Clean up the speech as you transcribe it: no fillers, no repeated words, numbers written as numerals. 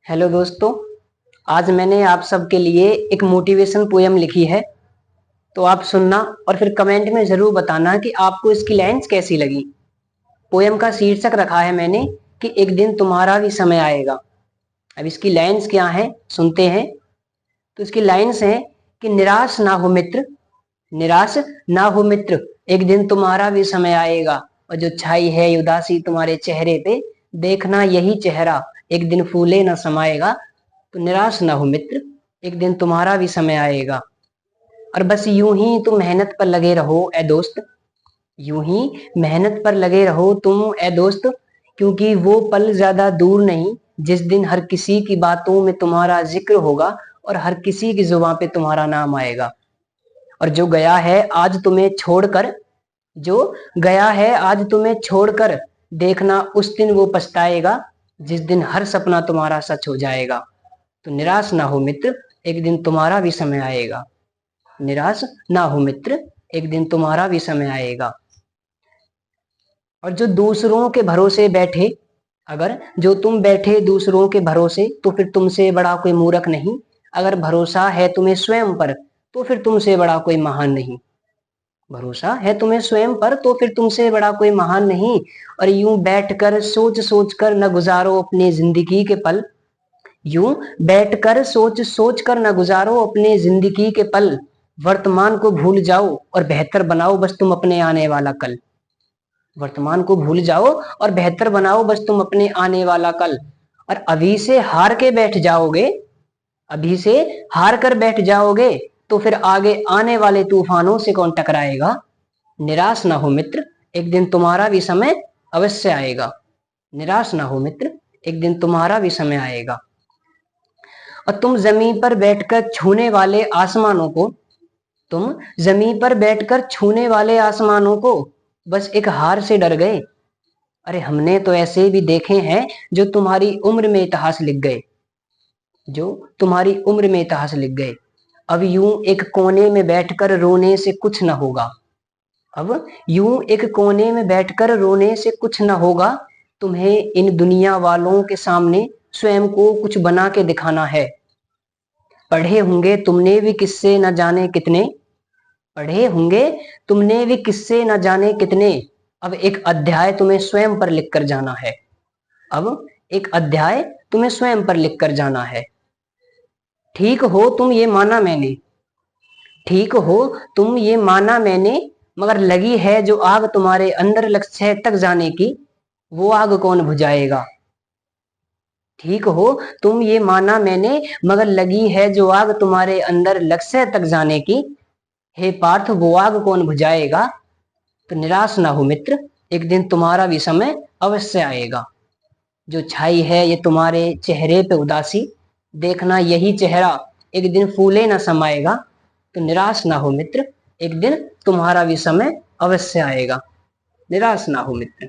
Hello दोस्तों। आज मैंने आप सबके लिए एक मोटिवेशन पोयम लिखी है। तो आप सुनना और फिर कमेंट में जरूर बताना कि आपको इसकी लाइंस कैसी लगी। पोयम का शीर्षक रखा है मैंने कि एक दिन तुम्हारा भी समय आएगा। अब इसकी लाइंस क्या है सुनते हैं। तो इसकी लाइंस हैं कि निराश ना हो मित्र, निराश ना हो मित्र, एक दिन तुम्हारा भी समय आएगा। और जो छाई है उदासी तुम्हारे चेहरे पे, देखना यही चेहरा एक दिन फूले ना समाएगा। तो निराश ना हो मित्र, एक दिन तुम्हारा भी समय आएगा। और बस यूं ही तुम मेहनत पर लगे रहो ए दोस्त, यूं ही मेहनत पर लगे रहो तुम ए दोस्त, क्योंकि वो पल ज्यादा दूर नहीं जिस दिन हर किसी की बातों में तुम्हारा जिक्र होगा और हर किसी की जुबान पे तुम्हारा नाम आएगा। और जो गया है आज तुम्हें छोड़कर, जो गया है आज तुम्हें छोड़कर, देखना उस दिन वो पछताएगा जिस दिन हर सपना तुम्हारा सच हो जाएगा। तो निराश ना हो मित्र, एक दिन तुम्हारा भी समय आएगा। निराश ना हो मित्र, एक दिन तुम्हारा भी समय आएगा। और जो दूसरों के भरोसे बैठे, अगर जो तुम बैठे दूसरों के भरोसे, तो फिर तुमसे बड़ा कोई मूर्ख नहीं। अगर भरोसा है तुम्हें स्वयं पर, तो फिर तुमसे बड़ा कोई महान नहीं। भरोसा है तुम्हें स्वयं पर, तो फिर तुमसे बड़ा कोई महान नहीं। और यूं बैठकर सोच सोच कर न गुजारो अपनी जिंदगी के पल, यूं बैठकर सोच सोच कर न गुजारो अपने जिंदगी के पल। वर्तमान को भूल जाओ और बेहतर बनाओ बस तुम अपने आने वाला कल। वर्तमान को भूल जाओ और बेहतर बनाओ बस तुम अपने आने वाला कल। और अभी से हार के बैठ जाओगे, अभी से हार कर बैठ जाओगे, तो फिर आगे आने वाले तूफानों से कौन टकराएगा। निराश ना हो मित्र, एक दिन तुम्हारा भी समय अवश्य आएगा। निराश ना हो मित्र, एक दिन तुम्हारा भी समय आएगा। और तुम जमीन पर बैठकर छूने वाले आसमानों को, तुम जमीन पर बैठकर छूने वाले आसमानों को बस एक हार से डर गए। अरे हमने तो ऐसे भी देखे हैं जो तुम्हारी उम्र में इतिहास लिख गए, जो तुम्हारी उम्र में इतिहास लिख गए। अब यूं एक कोने में बैठकर रोने से कुछ न होगा, अब यूं एक कोने में बैठकर रोने से कुछ न होगा। तुम्हें इन दुनिया वालों के सामने स्वयं को कुछ बना के दिखाना है। पढ़े होंगे तुमने भी किस्से न जाने कितने, पढ़े होंगे तुमने भी किस्से न जाने कितने। अब एक अध्याय तुम्हें स्वयं पर लिख कर जाना है, अब एक अध्याय तुम्हें स्वयं पर लिख कर जाना है। ठीक हो तुम ये माना मैंने, ठीक हो तुम ये माना मैंने, मगर लगी है जो आग तुम्हारे अंदर लक्ष्य तक जाने की, वो आग कौन बुझाएगा। ठीक हो तुम ये माना मैंने, मगर लगी है जो आग तुम्हारे अंदर लक्ष्य तक जाने की, हे पार्थ वो आग कौन बुझाएगा। तो निराश ना हो मित्र, एक दिन तुम्हारा भी समय अवश्य आएगा। जो छाई है ये तुम्हारे चेहरे पे उदासी, देखना यही चेहरा एक दिन फूले ना समाएगा। तो निराश ना हो मित्र, एक दिन तुम्हारा भी समय अवश्य आएगा। निराश ना हो मित्र।